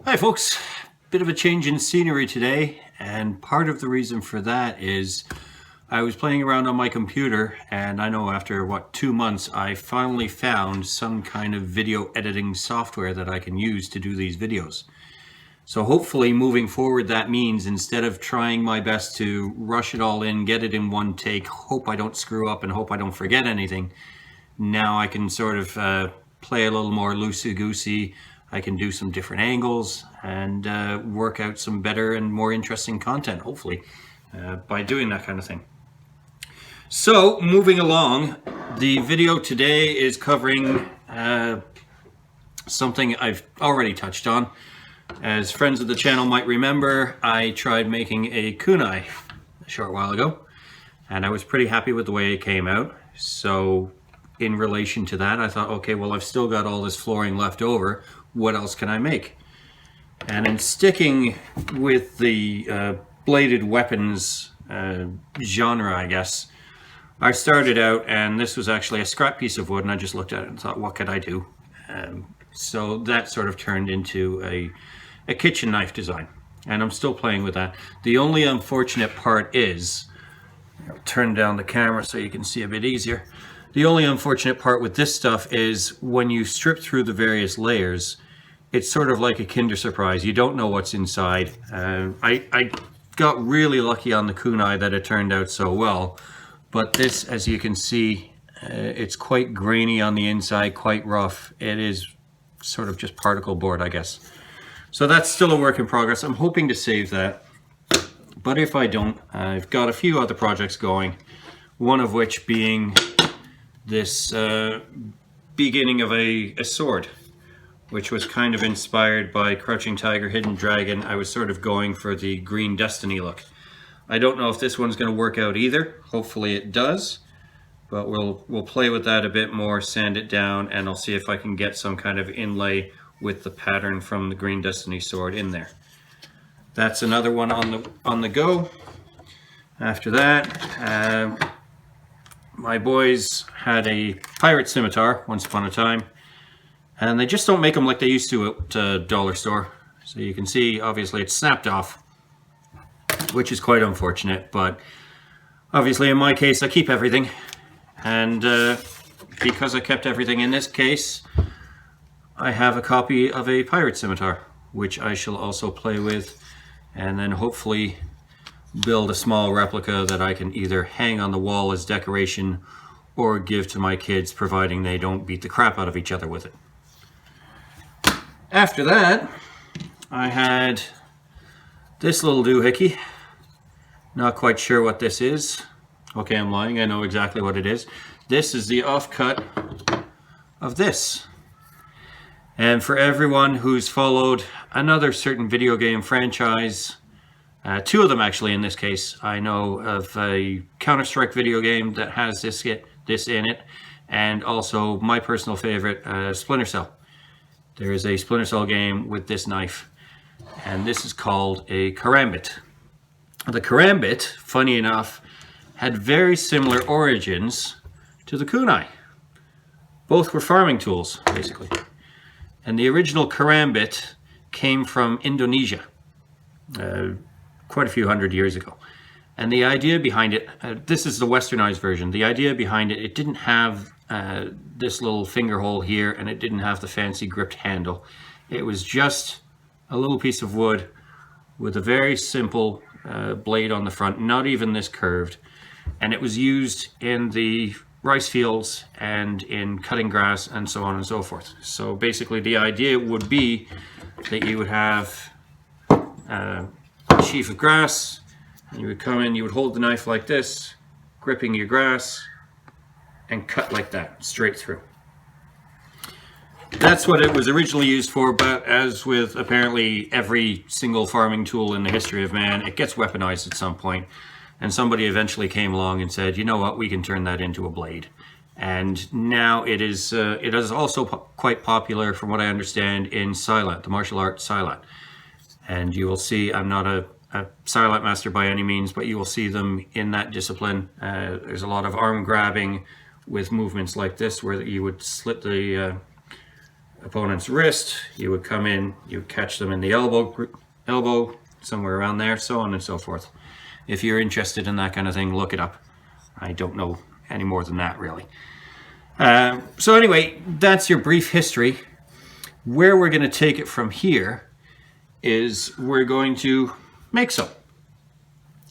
Hi folks, bit of a change in scenery today, and part of the reason for that is I was playing around on my computer, and I know after 2 months I finally found some kind of video editing software that I can use to do these videos. So hopefully moving forward that means instead of trying my best to rush it all in, get it in one take, hope I don't screw up and hope I don't forget anything, now I can sort of play a little more loosey-goosey. I can do some different angles and work out some better and more interesting content, hopefully, by doing that kind of thing. So, moving along, the video today is covering something I've already touched on. As friends of the channel might remember, I tried making a kunai a short while ago, and I was pretty happy with the way it came out. So, in relation to that, I thought, okay, well, I've still got all this flooring left over. What else can I make? And in sticking with the bladed weapons genre, I guess, I started out, and this was actually a scrap piece of wood, and I just looked at it and thought, what could I do? So that sort of turned into a kitchen knife design, and I'm still playing with that. The only unfortunate part is, I'll turn down the camera so you can see a bit easier. The only unfortunate part with this stuff is when you strip through the various layers, it's sort of like a Kinder Surprise. You don't know what's inside. I got really lucky on the kunai that it turned out so well, but this, as you can see, it's quite grainy on the inside, quite rough. It is sort of just particle board, I guess. So that's still a work in progress. I'm hoping to save that, but if I don't, I've got a few other projects going, one of which being this beginning of a sword, which was kind of inspired by Crouching Tiger, Hidden Dragon. I was sort of going for the Green Destiny look. I don't know if this one's going to work out either. Hopefully it does, but we'll play with that a bit more, sand it down, and I'll see if I can get some kind of inlay with the pattern from the Green Destiny sword in there. That's another one on the go. After that, my boys had a pirate scimitar once upon a time, and they just don't make them like they used to at dollar store. So you can see, obviously, it's snapped off, which is quite unfortunate. But obviously, in my case, I keep everything, and because I kept everything in this case, I have a copy of a pirate scimitar, which I shall also play with, and then hopefully build a small replica that I can either hang on the wall as decoration or give to my kids, providing they don't beat the crap out of each other with it. After that, I had this little doohickey. Not quite sure what this is. Okay, I'm lying. I know exactly what it is. This is the offcut of this. And for everyone who's followed another certain video game franchise, two of them actually in this case, I know of a Counter-Strike video game that has this in it, and also my personal favorite, Splinter Cell. There is a Splinter Cell game with this knife, and this is called a Karambit. The Karambit, funny enough, had very similar origins to the kunai. Both were farming tools, basically. And the original Karambit came from Indonesia, quite a few hundred years ago. And the idea behind it, this is the westernized version. The idea behind it, it didn't have this little finger hole here, and it didn't have the fancy gripped handle. It was just a little piece of wood with a very simple blade on the front, not even this curved. And it was used in the rice fields and in cutting grass and so on and so forth. So basically the idea would be that you would have a sheaf of grass, and you would come in, you would hold the knife like this, gripping your grass, and cut like that, straight through. That's what it was originally used for, but as with apparently every single farming tool in the history of man, it gets weaponized at some point. And somebody eventually came along and said, you know what, we can turn that into a blade. And now it is also quite popular, from what I understand, in Silent, the martial art Silent. And you will see, I'm not a Silent master by any means, but you will see them in that discipline. There's a lot of arm grabbing with movements like this, where you would slit the opponent's wrist, you would come in, you would catch them in the elbow, somewhere around there, so on and so forth. If you're interested in that kind of thing, look it up. I don't know any more than that, really. So anyway, that's your brief history. Where we're going to take it from here is we're going to make some.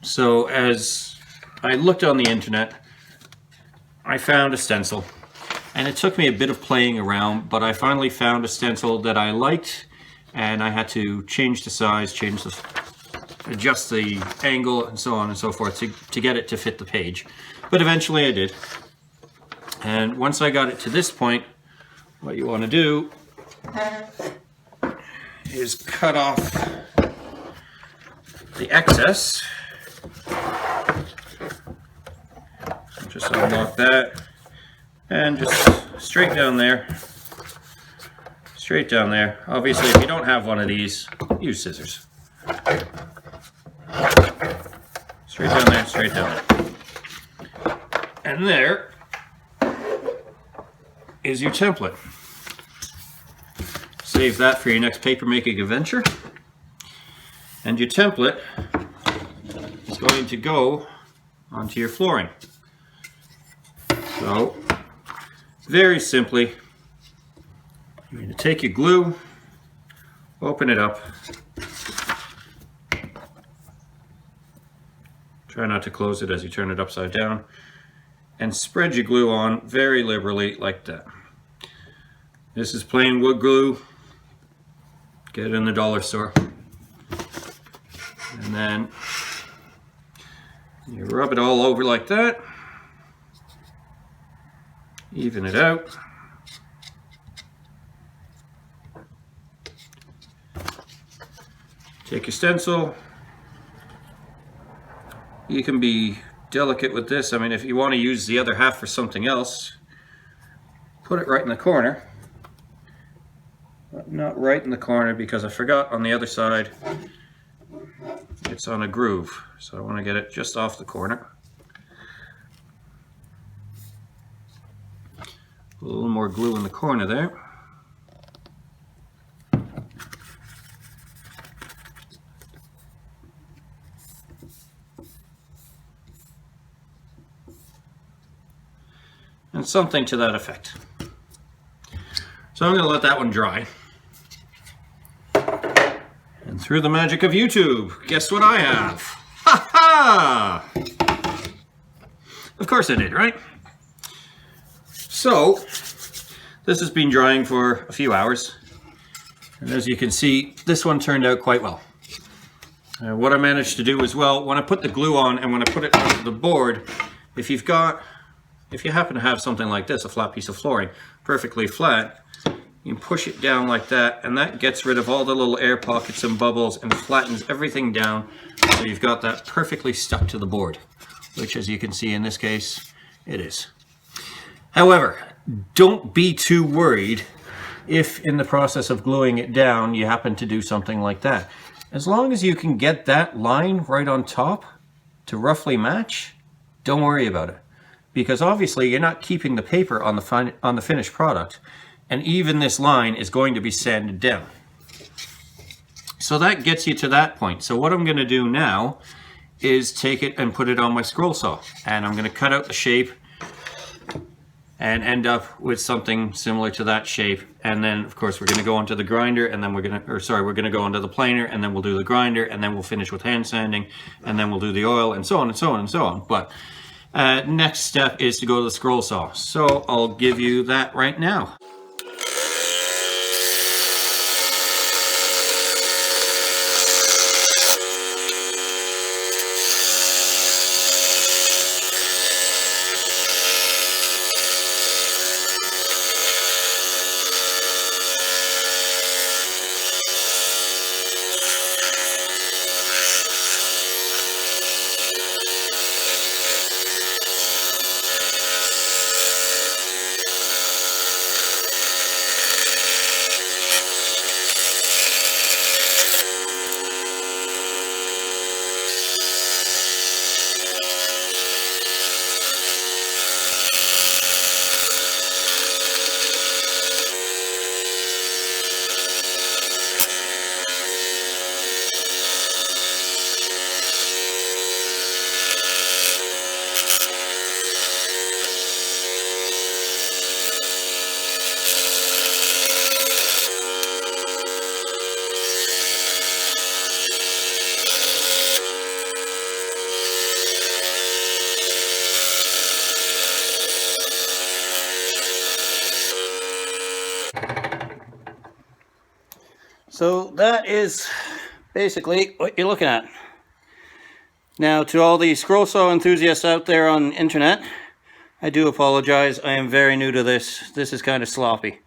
So as I looked on the internet, I found a stencil, and it took me a bit of playing around, but I finally found a stencil that I liked, and I had to change the size, adjust the angle, and so on and so forth to get it to fit the page. But eventually I did. And once I got it to this point, what you want to do is cut off the excess. Just unlock that, and just straight down there. Straight down there. Obviously, if you don't have one of these, use scissors. Straight down there, straight down there. And there is your template. Save that for your next paper making adventure. And your template is going to go onto your flooring. So, very simply, you're going to take your glue, open it up, try not to close it as you turn it upside down, and spread your glue on very liberally like that. This is plain wood glue. Get it in the dollar store. And then you rub it all over like that. Even it out. Take your stencil. You can be delicate with this. I mean, if you want to use the other half for something else, put it right in the corner. But not right in the corner, because I forgot on the other side it's on a groove. So I want to get it just off the corner. A little more glue in the corner there. And something to that effect. So I'm going to let that one dry. And through the magic of YouTube, guess what I have? Ha ha! Of course I did, right? So, this has been drying for a few hours, and as you can see, this one turned out quite well. What I managed to do as well, when I put the glue on and when I put it onto the board, if you happen to have something like this, a flat piece of flooring, perfectly flat, you can push it down like that, and that gets rid of all the little air pockets and bubbles and flattens everything down, so you've got that perfectly stuck to the board, which, as you can see in this case, it is. However, don't be too worried if in the process of gluing it down you happen to do something like that. As long as you can get that line right on top to roughly match, don't worry about it. Because obviously you're not keeping the paper on the finished product, and even this line is going to be sanded down. So that gets you to that point. So what I'm going to do now is take it and put it on my scroll saw, and I'm going to cut out the shape and end up with something similar to that shape. And then of course we're going to go onto the grinder, and then we're going to go onto the planer, and then we'll do the grinder, and then we'll finish with hand sanding, and then we'll do the oil, and so on and so on and so on. But next step is to go to the scroll saw. So I'll give you that right now. So that is basically what you're looking at. Now, to all the scroll saw enthusiasts out there on the internet, I do apologize. I am very new to this. This is kind of sloppy.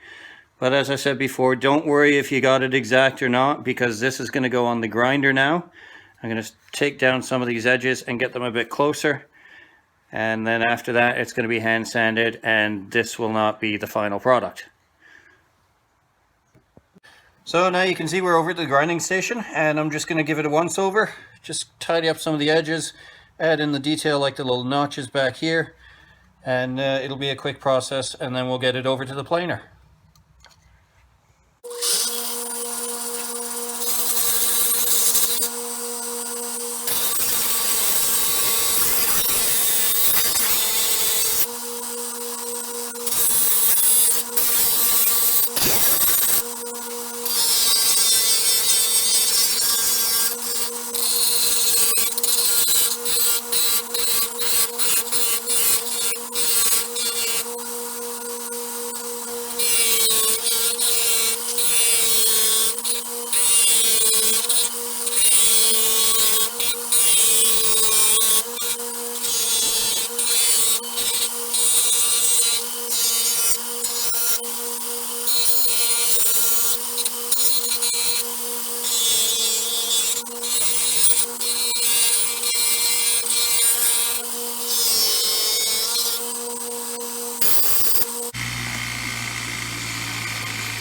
But as I said before, don't worry if you got it exact or not, because this is going to go on the grinder now. I'm going to take down some of these edges and get them a bit closer. And then after that, it's going to be hand sanded, and this will not be the final product. So now you can see we're over at the grinding station, and I'm just going to give it a once over. Just tidy up some of the edges, add in the detail like the little notches back here, and it'll be a quick process, and then we'll get it over to the planer.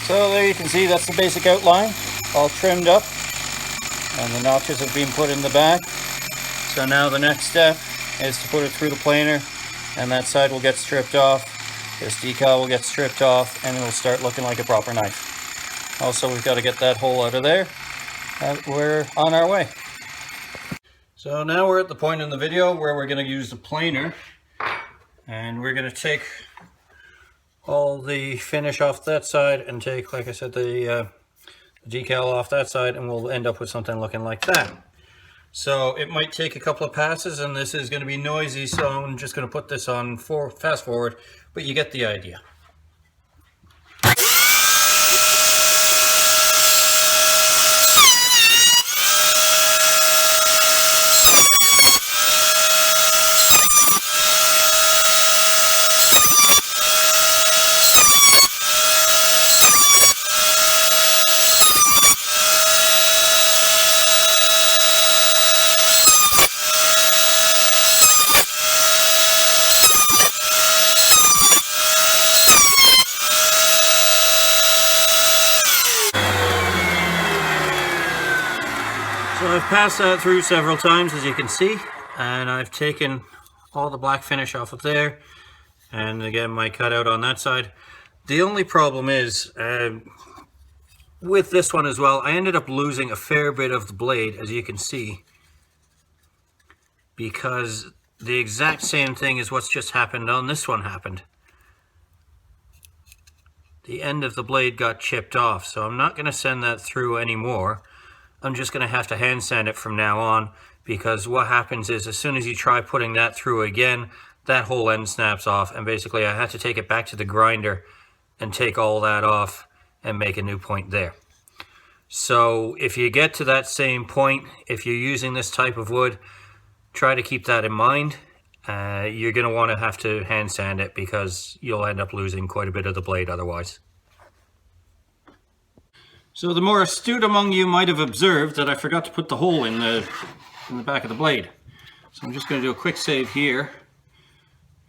So there you can see that's the basic outline, all trimmed up, and the notches have been put in the back. So now the next step is to put it through the planer, and that side will get stripped off, this decal will get stripped off, and it will start looking like a proper knife. Also, we've got to get that hole out of there, and we're on our way. So now we're at the point in the video where we're going to use the planer, and we're going to take all the finish off that side and take, like I said, the decal off that side, and we'll end up with something looking like that. So it might take a couple of passes, and this is going to be noisy, so I'm just going to put this on fast forward, but you get the idea. So I've passed that through several times, as you can see, and I've taken all the black finish off of there, and again my cutout on that side. The only problem is with this one as well, I ended up losing a fair bit of the blade, as you can see, because the exact same thing as what's just happened on this one happened. The end of the blade got chipped off, so I'm not going to send that through anymore. I'm just going to have to hand sand it from now on, because what happens is as soon as you try putting that through again, that whole end snaps off, and basically I had to take it back to the grinder and take all that off and make a new point there. So if you get to that same point, if you're using this type of wood, try to keep that in mind. You're going to want to have to hand sand it, because you'll end up losing quite a bit of the blade otherwise. So the more astute among you might have observed that I forgot to put the hole in the back of the blade. So I'm just going to do a quick save here,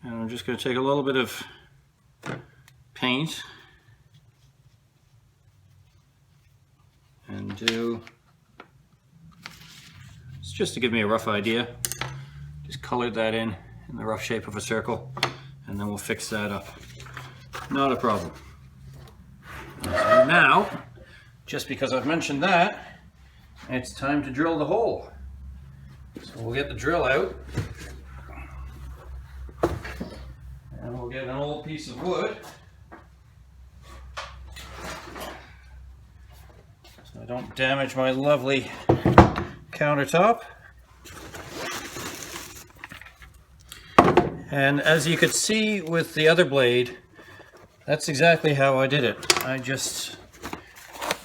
and I'm just going to take a little bit of paint and do, it's just to give me a rough idea, just colored that in the rough shape of a circle, and then we'll fix that up. Not a problem. So now, just because I've mentioned that, it's time to drill the hole. So we'll get the drill out, and we'll get an old piece of wood, so I don't damage my lovely countertop. And as you could see with the other blade, that's exactly how I did it. I just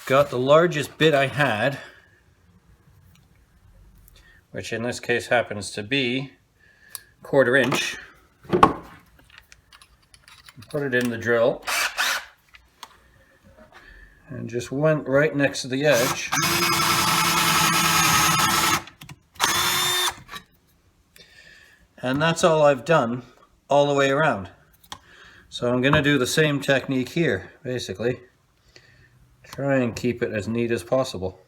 got the largest bit I had, which in this case happens to be 1/4 inch. Put it in the drill and just went right next to the edge. And that's all I've done all the way around. So I'm going to do the same technique here, basically. Try and keep it as neat as possible.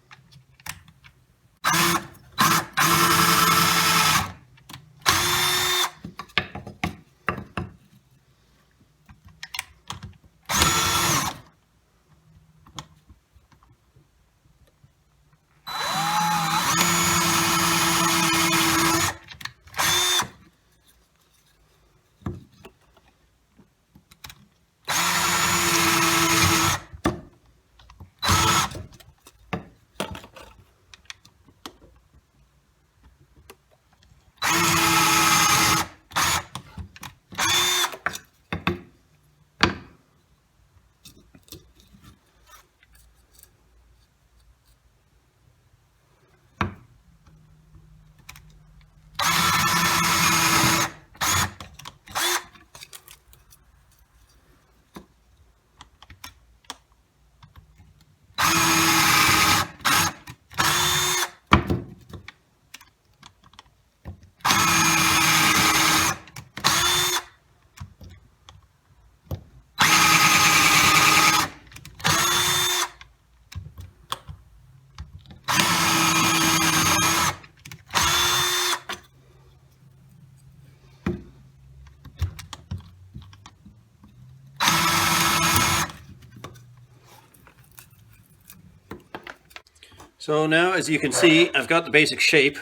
So now, as you can see, I've got the basic shape,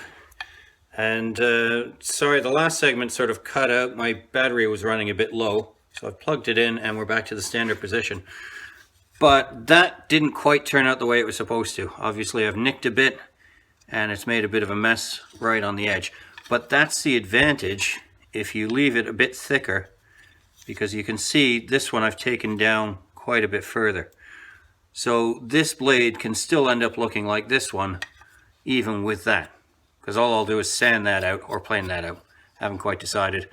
and sorry, the last segment sort of cut out. My battery was running a bit low, so I've plugged it in and we're back to the standard position. But that didn't quite turn out the way it was supposed to. Obviously I've nicked a bit and it's made a bit of a mess right on the edge. But that's the advantage if you leave it a bit thicker, because you can see this one I've taken down quite a bit further. So this blade can still end up looking like this one, even with that. Because all I'll do is sand that out, or plane that out. Haven't quite decided.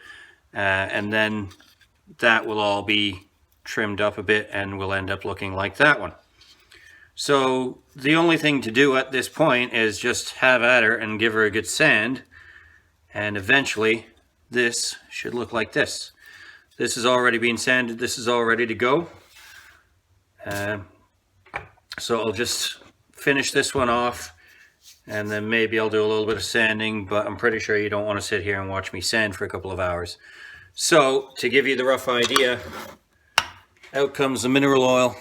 And then that will all be trimmed up a bit and will end up looking like that one. So the only thing to do at this point is just have at her and give her a good sand. And eventually this should look like this. This is already being sanded. This is all ready to go. So I'll just finish this one off, and then maybe I'll do a little bit of sanding, but I'm pretty sure you don't want to sit here and watch me sand for a couple of hours. So to give you the rough idea, out comes the mineral oil,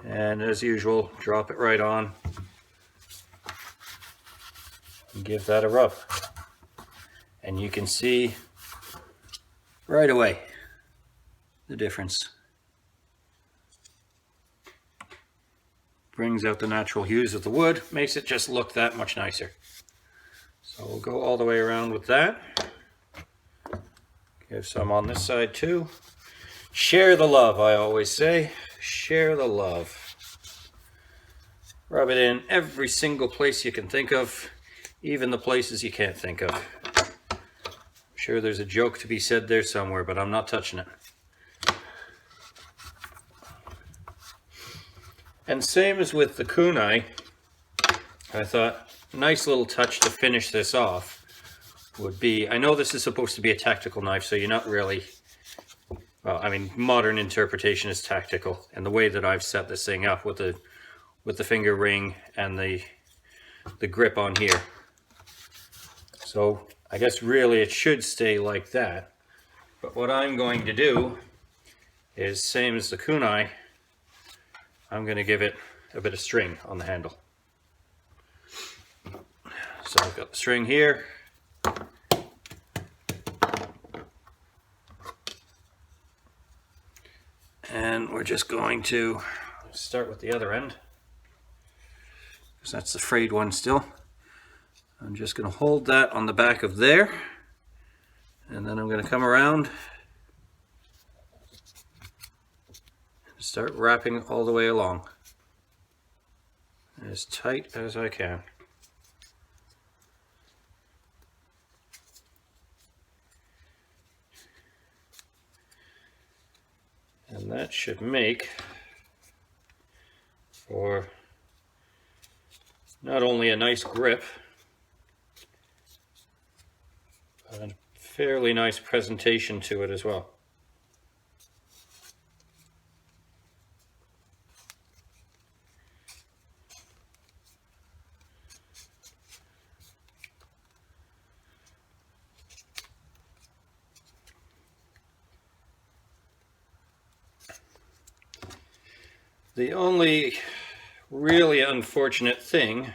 and as usual, drop it right on and give that a rub. And you can see right away the difference. Brings out the natural hues of the wood, makes it just look that much nicer. So we'll go all the way around with that. Give some on this side too. Share the love, I always say. Share the love. Rub it in every single place you can think of, even the places you can't think of. I'm sure there's a joke to be said there somewhere, but I'm not touching it. And same as with the kunai, I thought a nice little touch to finish this off would be, I know this is supposed to be a tactical knife, so you're not really, well, I mean, modern interpretation is tactical, and the way that I've set this thing up with the finger ring and the grip on here. So I guess really it should stay like that. But what I'm going to do is, same as the kunai, I'm going to give it a bit of string on the handle. So I've got the string here. And we're just going to start with the other end, because that's the frayed one still. I'm just going to hold that on the back of there, and then I'm going to come around and start wrapping all the way along. as tight as I can. And that should make for not only a nice grip, but a fairly nice presentation to it as well. The only really unfortunate thing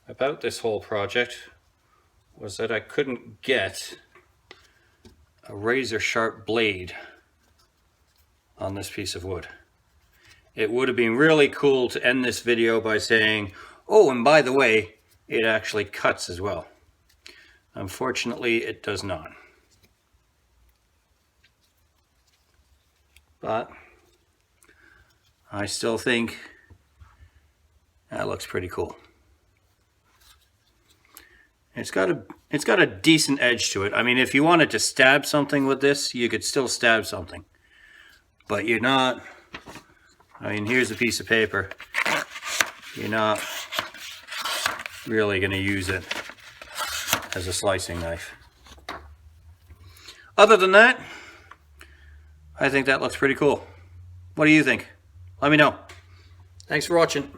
about this whole project was that I couldn't get a razor sharp blade on this piece of wood. It would have been really cool to end this video by saying, oh, and by the way, it actually cuts as well. Unfortunately, it does not. But I still think that looks pretty cool. It's got a decent edge to it. I mean, if you wanted to stab something with this, you could still stab something. But you're not, I mean, here's a piece of paper. You're not really going to use it as a slicing knife. Other than that, I think that looks pretty cool. What do you think? Let me know. Thanks for watching.